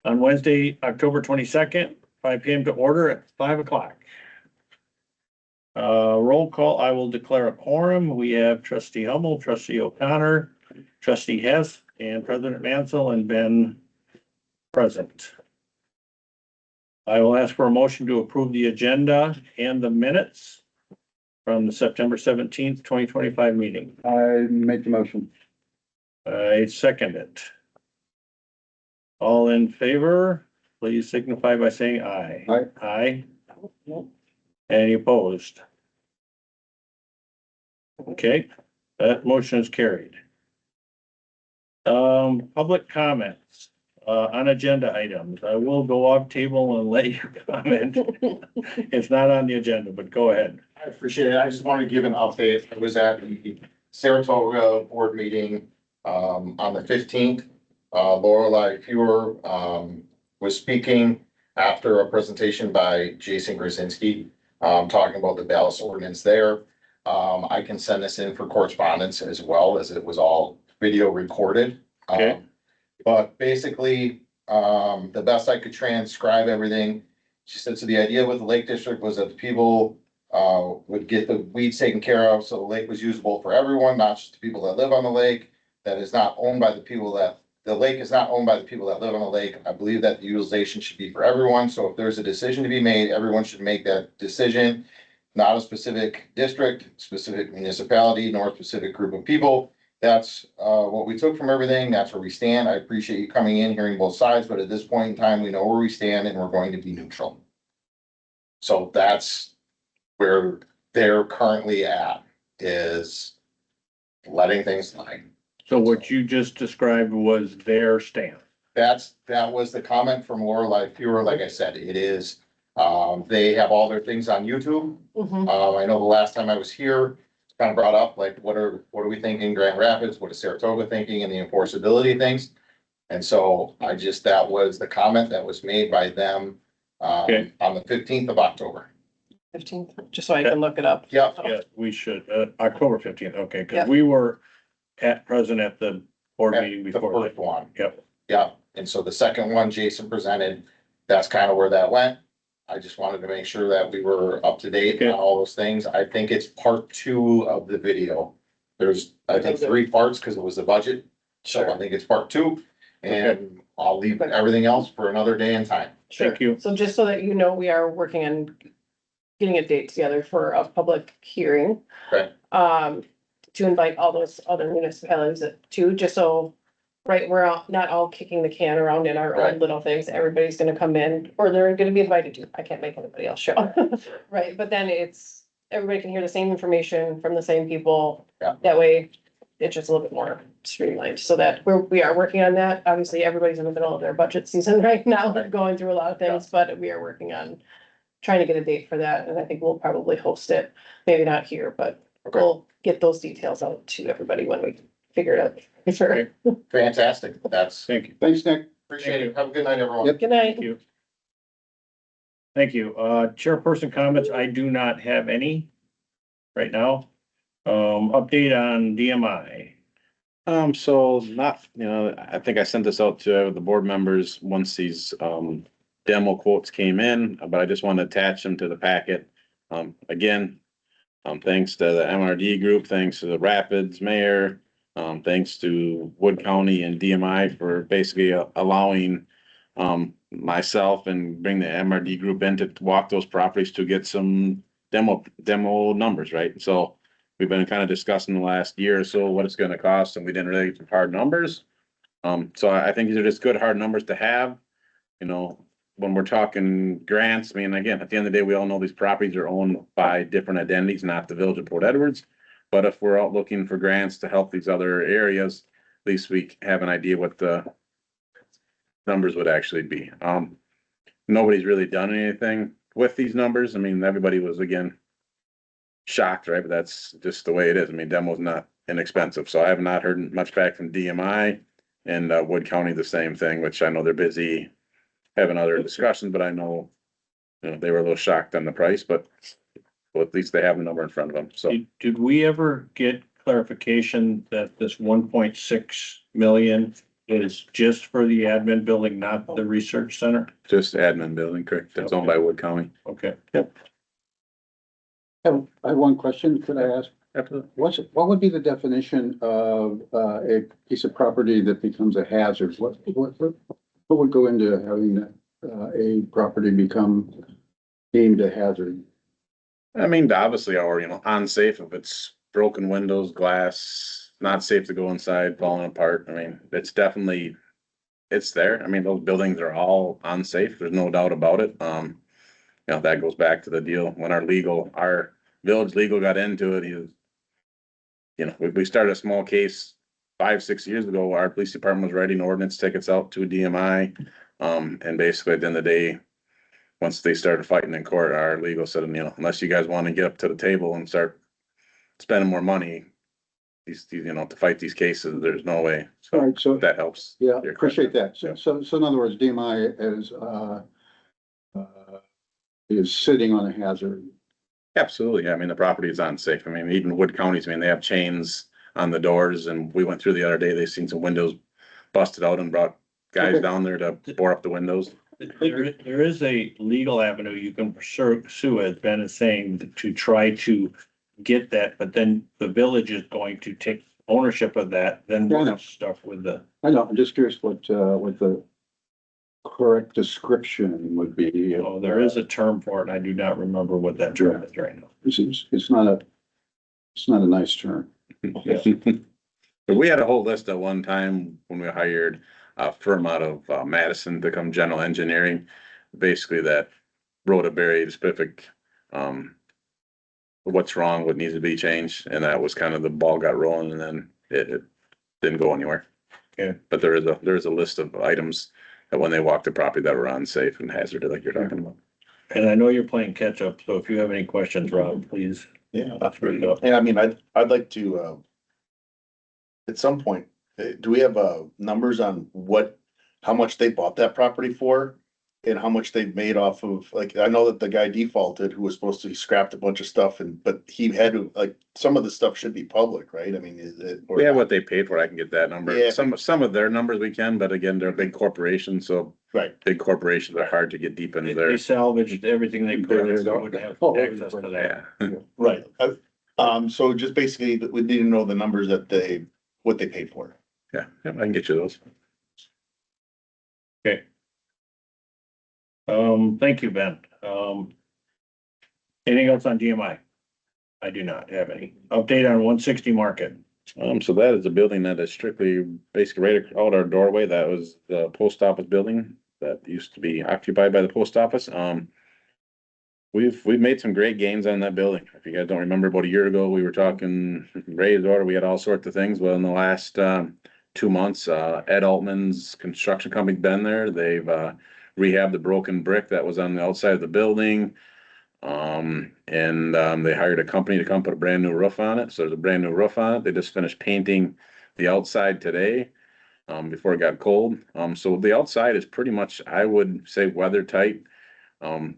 on Wednesday, October 22nd, 5 PM to order at 5 o'clock. Roll call, I will declare a quorum. We have trustee Hummel, trustee O'Connor, trustee Hess, and President Mansell and Ben present. I will ask for a motion to approve the agenda and the minutes from the September 17th, 2025 meeting. I make the motion. I second it. All in favor, please signify by saying aye. Aye. Aye. Any opposed? Okay, that motion is carried. Public comments, on agenda items. I will go off table and let you comment. It's not on the agenda, but go ahead. I appreciate it. I just wanted to give an update. I was at the Saratoga board meeting on the 15th. Lorelei Fewer was speaking after a presentation by Jason Krasinski talking about the ballast ordinance there. I can send this in for correspondence as well, as it was all video recorded. Okay. But basically, the best I could transcribe everything, she said, so the idea with the Lake District was that the people would get the weeds taken care of, so the lake was usable for everyone, not just the people that live on the lake. That is not owned by the people that, the lake is not owned by the people that live on the lake. I believe that the utilization should be for everyone, so if there's a decision to be made, everyone should make that decision. Not a specific district, specific municipality, nor a specific group of people. That's what we took from everything. That's where we stand. I appreciate you coming in, hearing both sides, but at this point in time, we know where we stand and we're going to be neutral. So that's where they're currently at, is letting things slide. So what you just described was their stance. That was the comment from Lorelei Fewer. Like I said, it is, they have all their things on YouTube. I know the last time I was here, kind of brought up, like, what are we thinking Grand Rapids? What is Saratoga thinking, and the enforceability things? And so that was the comment that was made by them, Okay. on the 15th of October. 15th, just so I can look it up. Yeah, Yeah, we should, October 15th, okay, because Yep. we were present at the board at meeting the before first that. one. Yep. Yeah, and so the second one Jason presented, that's kind of where that went. I just wanted to make sure that we were up to date Okay. on all those things. I think it's part 2 of the video. There's, I think, 3 parts because it was the budget. So I think it's part 2, and I'll leave everything else for another day and time. Thank you. So just so that you know, we are working on getting a date together for a public hearing. Okay. To invite all those other municipalities too, just so, right, we're not all kicking the can around in our own Right. little things. Everybody's gonna come in, or they're gonna be invited to. I can't make anybody else show. Right, but then everybody can hear the same information from the same people. Yeah. That way, it's just a little bit more streamlined, so that we are working on that. Obviously, everybody's in the middle of their budget season right now. They're going through a lot of things, but we are working on trying to get a date for that, and I think we'll probably host it, maybe not here, but Okay. we'll get those details out to everybody when we figure it out. For sure. Fantastic. That's, Thank you. Thanks, Nick. appreciate it. Have a good night, everyone. Yep. Good night. Thank you. Thank you. Chairperson comments, I do not have any right now. Update on DMI. So not, I think I sent this out to the board members once these, demo quotes came in, but I just want to attach them to the packet. Again, thanks to the MRD group, thanks to the Rapids mayor, thanks to Wood County and DMI for basically allowing, myself and bring the MRD group in to walk those properties to get some demo numbers, right? So we've been kind of discussing the last year or so what it's gonna cost, and we didn't really get some hard numbers. So I think these are just good hard numbers to have, when we're talking grants. I mean, again, at the end of the day, we all know these properties are owned by different identities, not the village of Port Edwards. But if we're out looking for grants to help these other areas, at least we have an idea what the numbers would actually be. Nobody's really done anything with these numbers. I mean, everybody was, again, shocked, right? But that's just the way it is. I mean, demo's not inexpensive, so I have not heard much back from DMI, and Wood County, the same thing, which I know they're busy having other discussions, but I know, they were a little shocked on the price, but well, at least they have a number in front of them, so. Did we ever get clarification that this 1.6 million is just for the admin building, not the research center? Just admin building, correct? That's owned by Wood County. Okay. I have one question, could I ask? Absolutely. What would be the definition of, a piece of property that becomes a hazard? What would go into having, a property become deemed a hazard? I mean, obviously, or, unsafe if it's broken windows, glass, not safe to go inside, falling apart. I mean, it's definitely, it's there. I mean, those buildings are all unsafe. There's no doubt about it. That goes back to the deal when our village legal got into it. He was, we started a small case 5-6 years ago. Our police department was writing ordinance tickets out to DMI. And basically at the end of the day, once they started fighting in court, our legal said, unless you guys want to get up to the table and start spending more money, to fight these cases, there's no way. All So right, so, that helps. yeah, your appreciate question. that. So in other words, DMI is sitting on a hazard. Absolutely. I mean, the property is unsafe. I mean, even Wood Counties, they have chains on the doors, and we went through the other day, they seen some windows busted out and brought guys Okay. down there to bore up the windows. There is a legal avenue you can pursue, as Ben is saying, to try to get that, but then the village is going to take ownership of that, then Yeah, I know. we're stuck with the. I know, I'm just curious what the correct description would be. Oh, there is a term for it, and I do not remember what that term is right now. It's not a nice term. But we had a whole list at one time when we hired a firm out of Madison to come general engineering, basically that wrote a very specific, what's wrong, what needs to be changed, and that was kind of the ball got rolling, and then it didn't go anywhere. Okay. But there is a list of items that when they walk the property that were unsafe and hazardous, like you're talking about. And I know you're playing catch up, so if you have any questions, Rob, please. Yeah, Speak up. yeah, I mean, I'd like to, at some point, do we have, numbers on how much they bought that property for? And how much they've made off of, like, I know that the guy defaulted who was supposed to, he scrapped a bunch of stuff but he had to, like, some of the stuff should be public, right? I mean, is it? or We have not? what they paid for, I can get that number. Yeah. Some of their numbers we can, but again, they're a big corporation, so Right, big corporations are hard to get deep into They their. salvaged everything they could, so wouldn't have access to that. Yeah. right. So just basically, we need to know the numbers what they paid for. Yeah, I can get you those. Thank you, Ben. Anything else on DMI? I do not have any. Update on 160 Market. So that is a building that is strictly basically right out our doorway. That was the post office building that used to be occupied by the post office. We've made some great gains on that building. If you guys don't remember, about a year ago, we were talking raised order. We had all sorts of things. Well, in the last 2 months, Ed Altman's construction company's been there. They've rehabbed the broken brick that was on the outside of the building. They hired a company to come put a brand new roof on it. So there's a brand new roof on it. They just finished painting the outside today, before it got cold. So the outside is pretty much, I would say, weather tight. And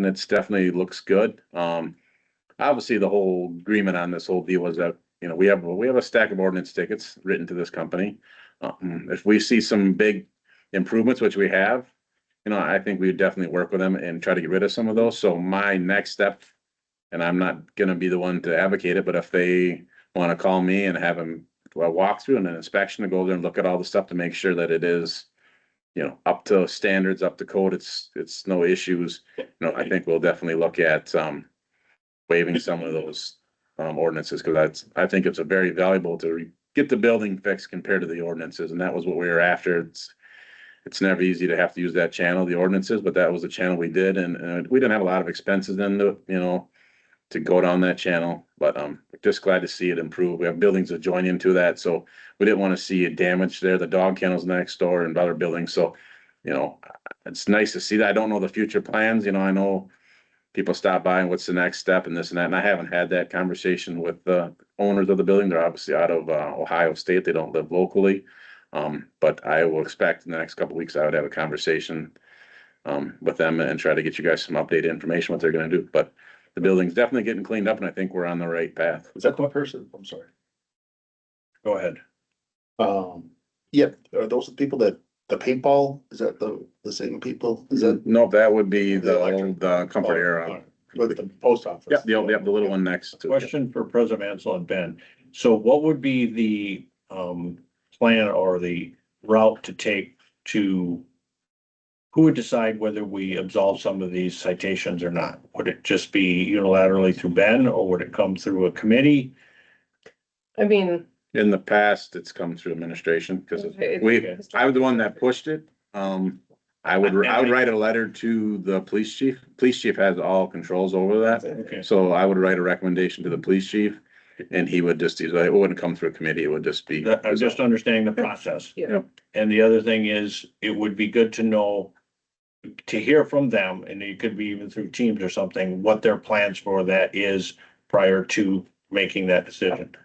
it's definitely looks good. Obviously the whole agreement on this whole deal was that, we have a stack of ordinance tickets written to this company. If we see some big improvements, which we have, I think we would definitely work with them and try to get rid of some of those. So my next step, and I'm not gonna be the one to advocate it, but if they wanna call me and have them do a walkthrough and an inspection to go there and look at all the stuff to make sure that it is, up to standards, up to code, it's no issues. I think we'll definitely look at, waiving some of those, ordinances, cause I think it's a very valuable to get the building fixed compared to the ordinances, and that was what we were after. It's never easy to have to use that channel, the ordinances, but that was the channel we did, and we didn't have a lot of expenses into, to go down that channel, but just glad to see it improve. We have buildings that join into that, so we didn't want to see it damaged there. The dog kennels next door and other buildings, so it's nice to see that. I don't know the future plans, I know people stop by and what's the next step and this and that, and I haven't had that conversation with the owners of the building. They're obviously out of Ohio State. They don't live locally. But I will expect in the next couple of weeks, I would have a conversation with them and try to get you guys some updated information, what they're gonna do. But the building's definitely getting cleaned up and I think we're on the right path. Is that the person? I'm sorry. Go ahead. Yeah, are those the people that, the paintball, is that the same people? Is that No, that would be The the electric- old, Comfort Era. Alright. with the post office? Yep, the little one next to it. Question for President Mansell and Ben. So what would be the plan or the route to take to? Who would decide whether we absolve some of these citations or not? Would it just be unilaterally through Ben, or would it come through a committee? I mean, In the past, it's come through administration, because It- I was the one that pushed it. I would write a letter to the police chief. Police chief has all controls over that. Okay, So I would write a recommendation to the police chief, and he would just, it wouldn't come through a committee, it would just be. I'm just understanding the process. Yeah. And the other thing is, it would be good to know, to hear from them, and it could be even through Teams or something, what their plans for that is prior to making that decision.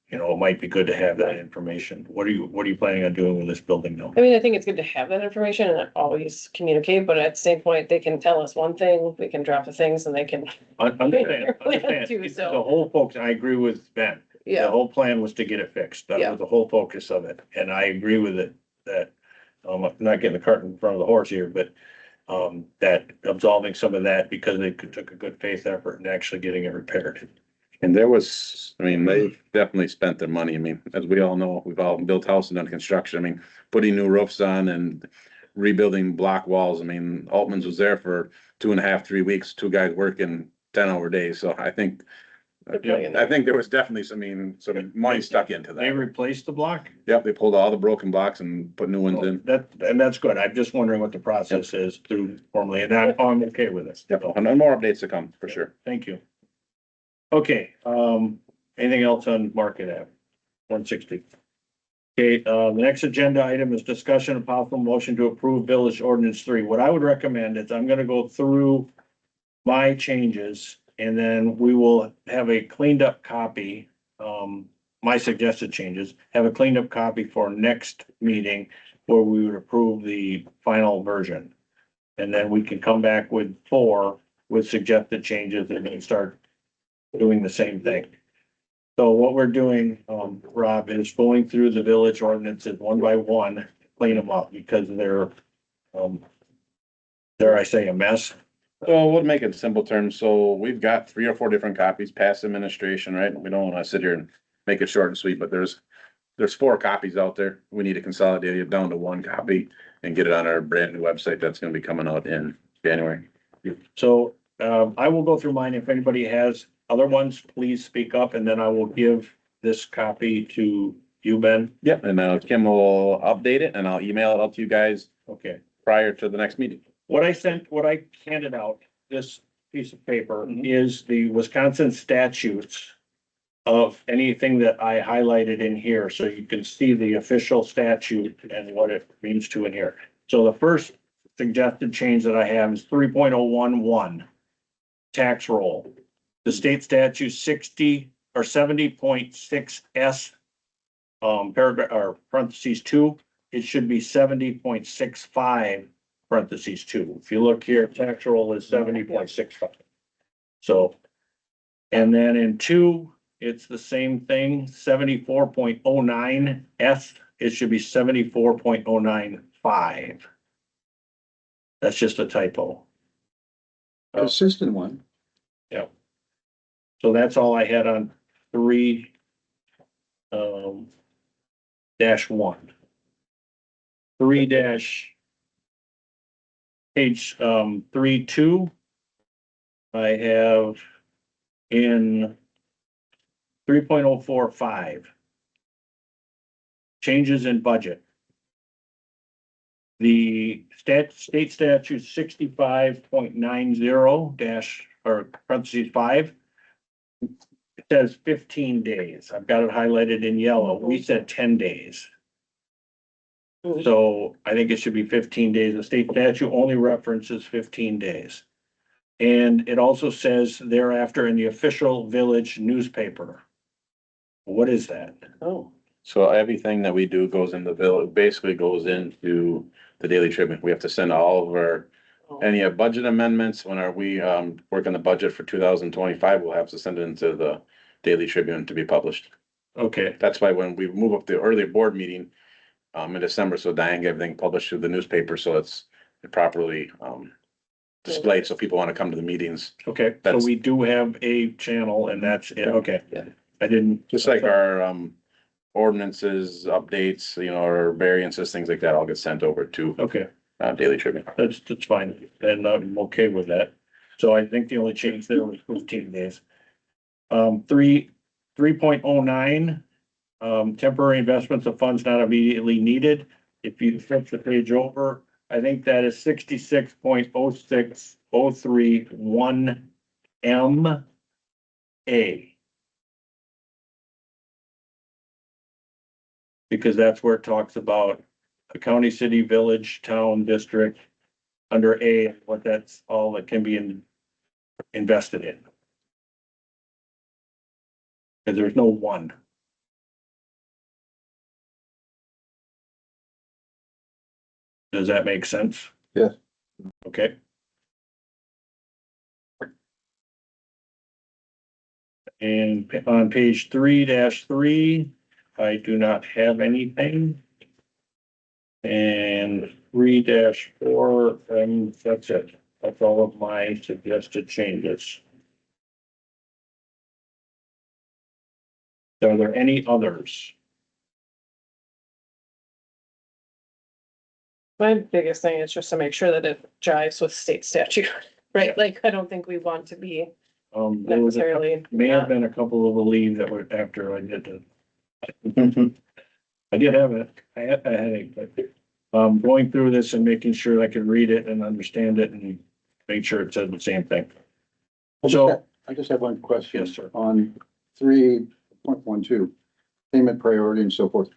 You know, it might be good to have that information. What are you planning on doing with this building now? I mean, I think it's good to have that information and always communicate, but at the same point, they can tell us one thing, we can drop the things and they can, Understand, Too, understand. so. The whole focus, I agree with Ben. The yeah, whole plan was to get it fixed. That Yeah. was the whole focus of it. And I agree with it, that, I'm not getting the cart in front of the horse here, but that absolving some of that because they took a good faith effort in actually getting it repaired. And there was, I mean, they've definitely spent their money. I mean, as we all know, we've all built houses and done construction. I mean, putting new roofs on and rebuilding block walls. I mean, Altman's was there for 2.5, 3 weeks, two guys working 10-hour days. So I think there was definitely some money stuck into They that. replaced the block? Yep, they pulled all the broken blocks and put new ones in. And that's good. I'm just wondering what the process is through formally, and I'm okay with it. Yep, and more updates to come, for sure. Thank you. Okay, anything else on Market Ave? 160. Okay, the next agenda item is discussion of possible motion to approve Village Ordinance 3. What I would recommend is I'm gonna go through my changes, and then we will have a cleaned up copy, my suggested changes, have a cleaned up copy for next meeting where we would approve the final version. And then we can come back with 4 with suggested changes and then start doing the same thing. So what we're doing, Rob, is going through the village ordinances one by one, clean them up because they're, dare I say, a mess. So we'll make it in simple terms. So we've got 3 or 4 different copies past administration, right? We don't wanna sit here and make it short and sweet, but there's 4 copies out there. We need to consolidate it down to 1 copy and get it on our brand new website that's gonna be coming out in January. So, I will go through mine. If anybody has other ones, please speak up, and then I will give this copy to you, Ben. Yep, and Kim will update it and I'll email it out to you guys Okay. prior to the next meeting. What I handed out, this piece of paper, is the Wisconsin statutes of anything that I highlighted in here, so you can see the official statute and what it means to in here. So the first suggested change that I have is 3.011, tax roll. The state statute 60 or 70.6 paragraph or parentheses 2, it should be 70.65 parentheses 2. If you look here, tax roll is 70.65. So, and then in 2, it's the same thing, 74.09 S, it should be 74.095. That's just a typo. Consistent one. So that's all I had on 3 dash 1. 3 dash page 3.2. I have in 3.045. Changes in budget. The state statute 65.90 dash or parentheses 5. It says 15 days. I've got it highlighted in yellow. We said 10 days. So I think it should be 15 days. The state statute only references 15 days. And it also says thereafter in the official village newspaper. What is that? oh, So everything that we do goes in the bill, it basically goes into the Daily Tribune. We have to send all of our, any budget amendments, when we work on the budget for 2025, we'll have to send it into the Daily Tribune to be published. Okay, That's why when we move up the earlier board meeting, in December, so Diane got everything published through the newspaper, so it's properly, displayed, so people want to come to the meetings. Okay, so That's- we do have a channel and that's it, okay. Yeah. I didn't. Just like our, ordinances, updates, or variances, things like that, all get sent over to, Okay, Daily Tribune. that's fine, and I'm okay with that. So I think the only change there was 15 days. 3.09, temporary investments of funds not immediately needed. If you flip the page over, I think that is 66.06031 because that's where it talks about a county, city, village, town, district, under A, what that's all that can be invested in. Because there's no one. Does that make sense? Yes. Okay. And on page 3-3, I do not have anything. And 3-4, that's it. That's all of my suggested changes. Are there any others? My biggest thing is just to make sure that it jives with state statute, right? Like, I don't think we want to be There was necessarily. may have been a couple of the leave that were after I did the. I did have I had a headache, but, going through this and making sure I could read it and understand it and make sure it said the same thing. So, I just have one question. yes, sir. On 3.12, payment priority and so forth.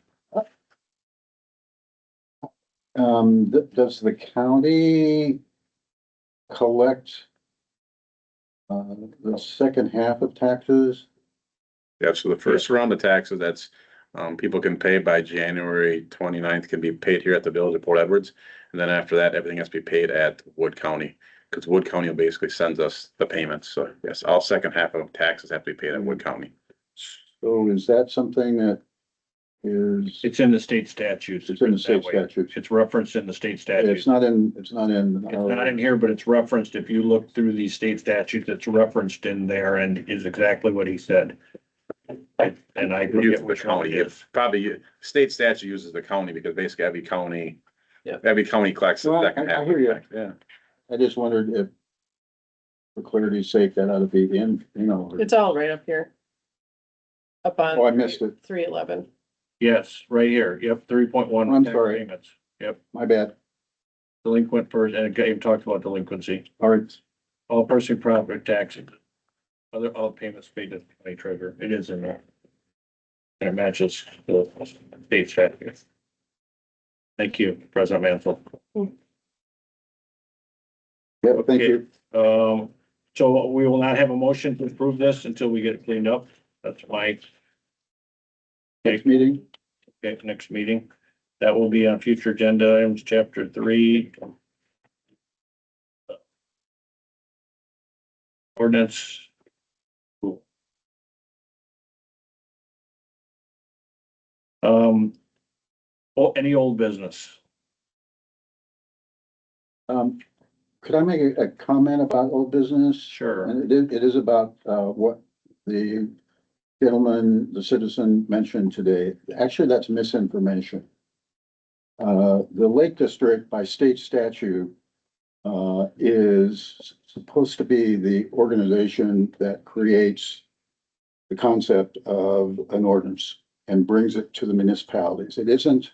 Does the county collect the second half of taxes? Yeah, so the first round of taxes, that's, people can pay by January 29th, can be paid here at the village of Port Edwards. And then after that, everything has to be paid at Wood County, because Wood County will basically sends us the payments. So yes, all second half of taxes have to be paid at Wood County. So is that something that is, It's in the state statutes. it's in the state that way. statutes? It's referenced in the state statutes. It's not in. It's not in here, but it's referenced. If you look through these state statutes, it's referenced in there and is exactly what he said. And I Use forget the which one county, it is. probably, state statute uses the county because basically every county. Yeah. Every county collects the No, second half. I hear you. Yeah. I just wondered if, for clarity's sake, that ought to be in, It's all right up here. Up on. Oh, I missed it. 311. Yes, right here. Yep, 3.1. I'm sorry. Payments. Yep, My bad. delinquent person, and it talks about delinquency. All right. All personal property taxes. All payments paid to the county treasurer. It is in there. And it matches the state statute. Thank you, President Mansell. Yeah, thank you. So we will not have a motion to approve this until we get it cleaned up. That's my, Next meeting. okay, next meeting. That will be on future agenda items, chapter 3. Ordinance. Any old business? Could I make a comment about old business? Sure. And it is about, what the gentleman, the citizen mentioned today. Actually, that's misinformation. The Lake District by state statute, is supposed to be the organization that creates the concept of an ordinance and brings it to the municipalities. It isn't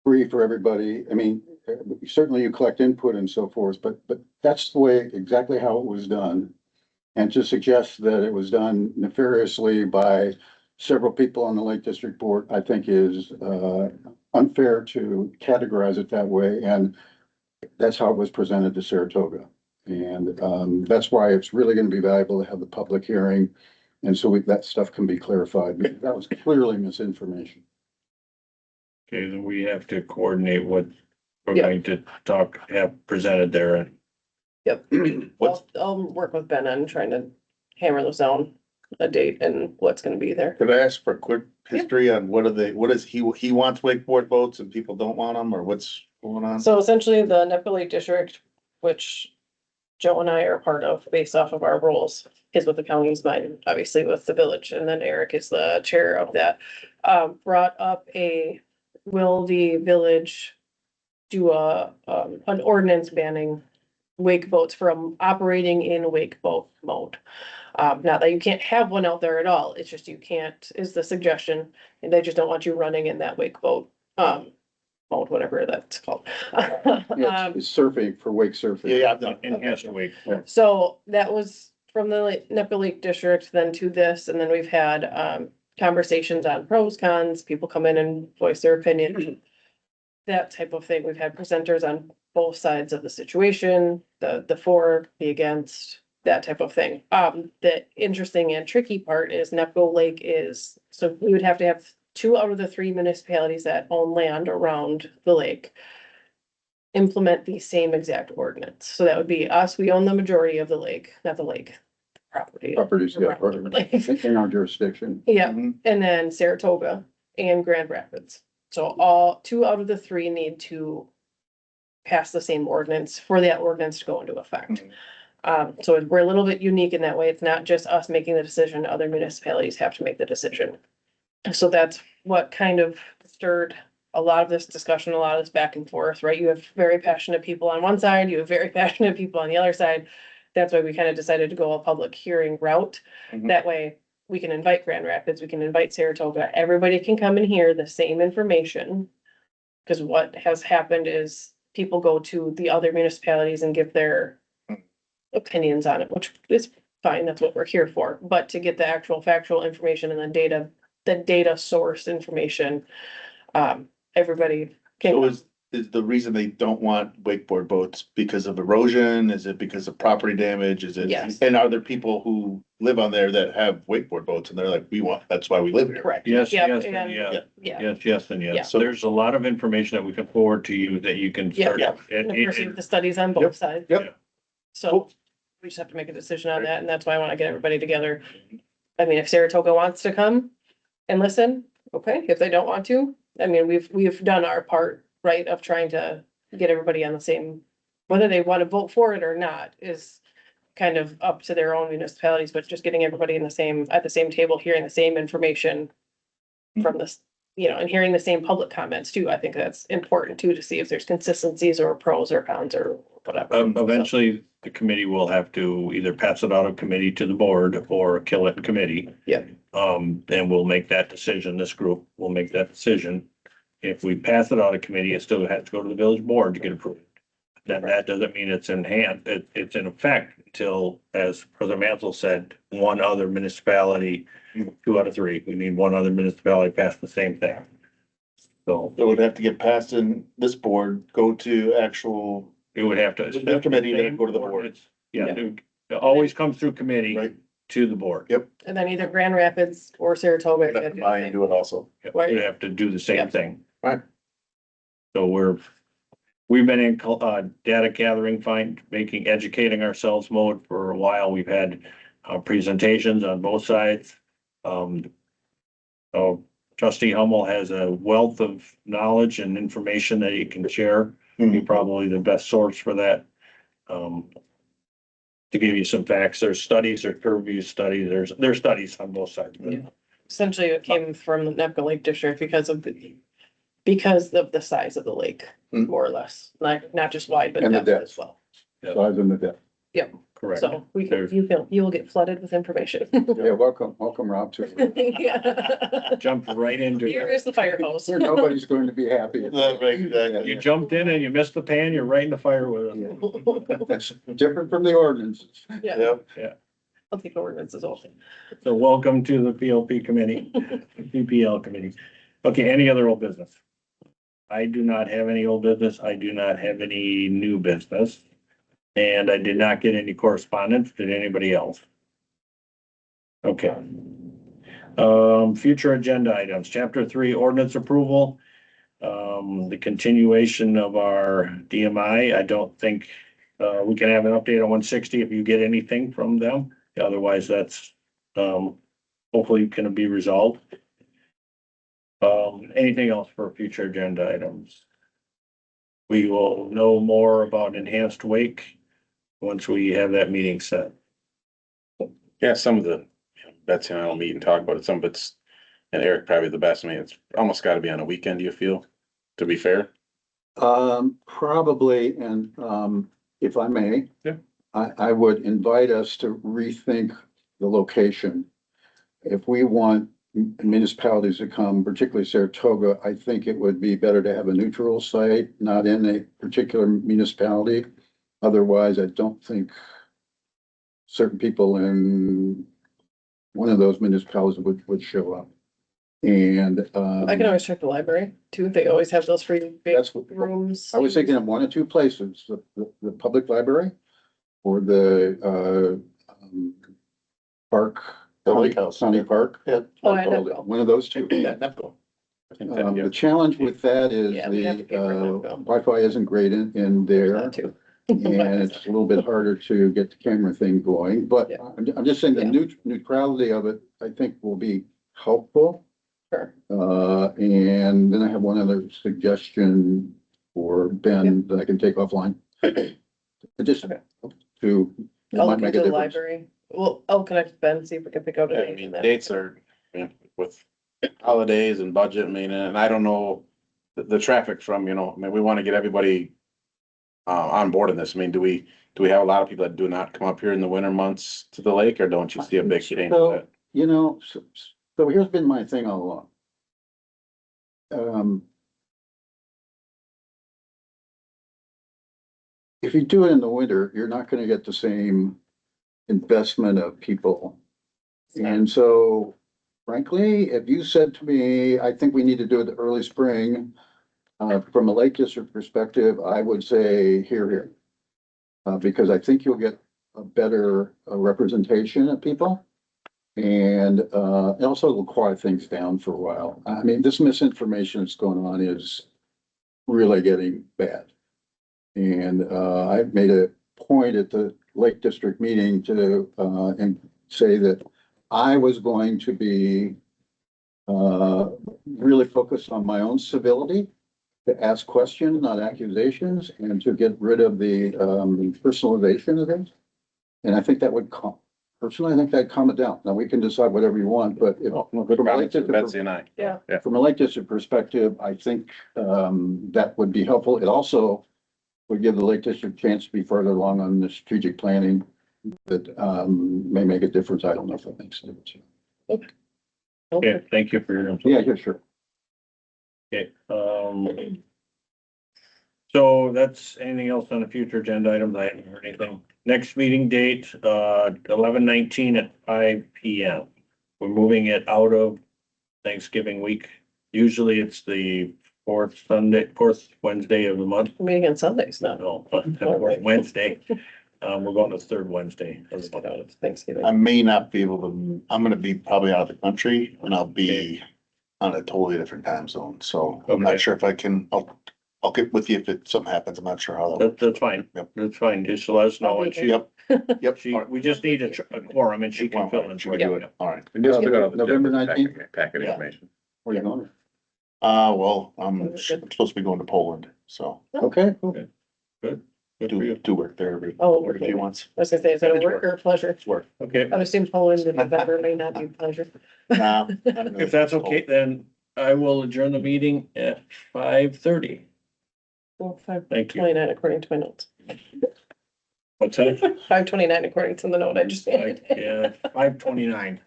free for everybody. I mean, certainly you collect input and so forth, but that's the way, exactly how it was done. And to suggest that it was done nefariously by several people on the Lake District Board, I think is unfair to categorize it that way. And that's how it was presented to Saratoga. And that's why it's really going to be valuable to have the public hearing. And so that stuff can be clarified, because that was clearly misinformation. Okay, then we have to coordinate what we're Yeah. going to have presented there. Yep. What's, I'll work with Ben on trying to hammer those down. a date and what's gonna be there. Could I ask for a quick history on what is he wants wakeboard boats and people don't want them, or what's going on? So essentially, the Nepco Lake District, which Joe and I are part of based off of our roles, is with the county's mine, obviously with the village, and then Eric is the chair of that. Brought up will the village do an ordinance banning wake boats from operating in wake boat mode? Not that you can't have one out there at all, it's just you can't, is the suggestion, and they just don't want you running in that wake boat, mode, whatever that's called. Yeah, it's surfing for wake surfing. Yeah, I've done. Enhanced wake. So that was from the Nepco Lake District, then to this, and then we've had conversations on pros, cons, people come in and voice their opinion. That type of thing. We've had presenters on both sides of the situation, the for, the against, that type of thing. The interesting and tricky part is Nepco Lake is, so we would have to have 2 out of the 3 municipalities that own land around the lake implement the same exact ordinance. So that would be us, we own the majority of the lake, not the lake, property. Properties, yeah, around the lake. in our jurisdiction. Yeah, Mhm. and then Saratoga and Grand Rapids. So all 2 out of the 3 need to pass the same ordinance for that ordinance to go into effect. So we're a little bit unique in that way. It's not just us making the decision, other municipalities have to make the decision. So that's what kind of stirred a lot of this discussion, a lot of this back and forth, right? You have very passionate people on one side, you have very passionate people on the other side. That's why we kind of decided to go a public hearing route. Mhm. That way we can invite Grand Rapids, we can invite Saratoga, everybody can come and hear the same information. Because what has happened is people go to the other municipalities and give their opinions on it, which is fine, that's what we're here for. But to get the actual factual information and the data source information, everybody So can. is the reason they don't want wakeboard boats because of erosion? Is it because of property damage? Is it? Yes. And are there people who live on there that have wakeboard boats and they're like, that's why we live here? Correct. Yes, Yep, yes, and- and yeah. Yeah, Yes, and Yeah. yes. So there's a lot of information that we can forward to you that you can start. Yeah. and- and of course, you have the studies on Yep, both sides. yep. So Cool. we just have to make a decision on that, and that's why I wanna get everybody together. I mean, if Saratoga wants to come and listen, okay, if they don't want to, I mean, we've done our part, right, of trying to get everybody on the same, whether they wanna vote for it or not is kind of up to their own municipalities, but just getting everybody in at the same table, hearing the same information from this, and hearing the same public comments too. I think that's important too, to see if there's consistencies or pros or cons or whatever. Eventually, the committee will have to either pass it out of committee to the board or kill it in committee. Yeah. And we'll make that decision. This group will make that decision. If we pass it out of committee, it still has to go to the village board to get approved. Then that doesn't mean it's in hand, it's in effect until, as President Mansell said, one other municipality, 2 out of 3, we need one other municipality pass the same thing. So It would have to get passed in this board, go to actual, it would have to. The committee, then go to the board. Yeah, it always comes through committee right? to the board. Yep. And then either Grand Rapids or Saratoga. Have to buy and do it also. We have to do the same Yep. thing. Right. So we've been in data gathering, educating ourselves mode for a while. We've had presentations on both sides. So Trustee Hummel has a wealth of knowledge and information that he can share. He's probably the best source for that. To give you some facts, there's studies, there's peer review studies, there's studies on both sides. Yeah. Essentially, it came from the Nepco Lake District because of the size of the lake, Hmm. more or less, not just wide, but And the depth depth. as well. Size and the depth. Correct. So There's- you will get flooded with information. Yeah, welcome Rob to it. Yeah. Jumped right into Here it. is the fire hose. There, nobody's going to be happy. Exactly. You jumped in and you missed the pan, you're right in the fire with it. That's different from the ordinances. Yeah, Yep. I'll take ordinances also. So welcome to the PLP committee, PPL committee. Okay, any other old business? I do not have any old business. I do not have any new business. And I did not get any correspondence. Did anybody else? Okay. Future agenda items, chapter 3, ordinance approval. The continuation of our DMI. I don't think, we can have an update on 160 if you get anything from them. Otherwise, that's, hopefully can be resolved. Anything else for future agenda items? We will know more about enhanced wake once we have that meeting set. Yeah, some of the, Betsy and I will meet and talk about it. Some of it's, and Eric probably the best. I mean, it's almost gotta be on a weekend, do you feel, to be fair? Probably, and, if I may. Yeah. I would invite us to rethink the location. If we want municipalities to come, particularly Saratoga, I think it would be better to have a neutral site, not in a particular municipality. Otherwise, I don't think certain people in one of those municipalities would show up. And, I can always check the library too. They always have those free big that's what, rooms. I was thinking of one of two places, the public library or the, park. Public house. County park. Yeah. Oh, I know. One of those two. Yeah, Nepco. I think that, yeah. The challenge with that is Yeah, we'd have to the, pay for that, though. Wi-Fi isn't great in there. That too. And it's a little bit harder to get the camera thing going, but Yeah. I'm just saying the Yeah. neutrality of it, I think will be helpful. Sure. And then I have one other suggestion for Ben that I can take offline. Just Okay. to. it I'll might look make a into the difference. library. Well, I'll connect with Ben, see if we can pick out. I mean, dates are, I mean, with holidays and budget, I mean, and I don't know the traffic from, I mean, we want to get everybody on board in this. I mean, do we have a lot of people that do not come up here in the winter months to the lake, or don't you see a big change So, with so here's been my thing all along. If you do it in the winter, you're not gonna get the same investment of people. And so frankly, if you said to me, I think we need to do it the early spring, from a Lake District perspective, I would say here. Because I think you'll get a better representation of people. And it also will quiet things down for a while. I mean, this misinformation that's going on is really getting bad. And I made a point at the Lake District meeting to and say that I was going to be really focused on my own civility, to ask questions, not accusations, and to get rid of the personalization of things. And I think that would personally, I think that'd calm it down. Now, we can decide whatever you want, but if, Good from a Lake comments from District Betsy and I. Yeah. from a Lake District perspective, I think that would be helpful. It also would give the Lake District a chance to be further along on the strategic planning that may make a difference. I don't know if that makes sense. Okay, thank you for your input. Yeah, sure. Okay, so that's anything else on the future agenda items? I haven't heard anything. Next meeting date, 11/19 at 5 PM. We're moving it out of Thanksgiving week. Usually it's the fourth Wednesday of the month. Meeting on Sundays now. No, but the fourth Wednesday. We're going to the third Wednesday of the Get out month. of Thanksgiving. I may not be able to, I'm gonna be probably out of the country and I'll be on a totally different time zone, so I'm Okay. not sure if I can, I'll get with you if something happens. I'm not sure how that. That's fine. Yep. That's fine. Just let us know. And she, Yep, yep. we just need a quorum and she can fill in. She can do it, all right. And just figure out the November packet- 19th? Packet Yeah. information. Where are you going? Well, I'm supposed to be going to Poland, so Okay. Good for you. do work there every Oh, few months. I was gonna say, is that a work or a pleasure? It's work. Okay, I would assume Poland in November may not be a pleasure. Nah, if that's okay, then I will adjourn the meeting at 5:30. Well, Thank you. 5:29 according to my notes. What's that? 5:29 according to the note I just made. Yeah, 5:29.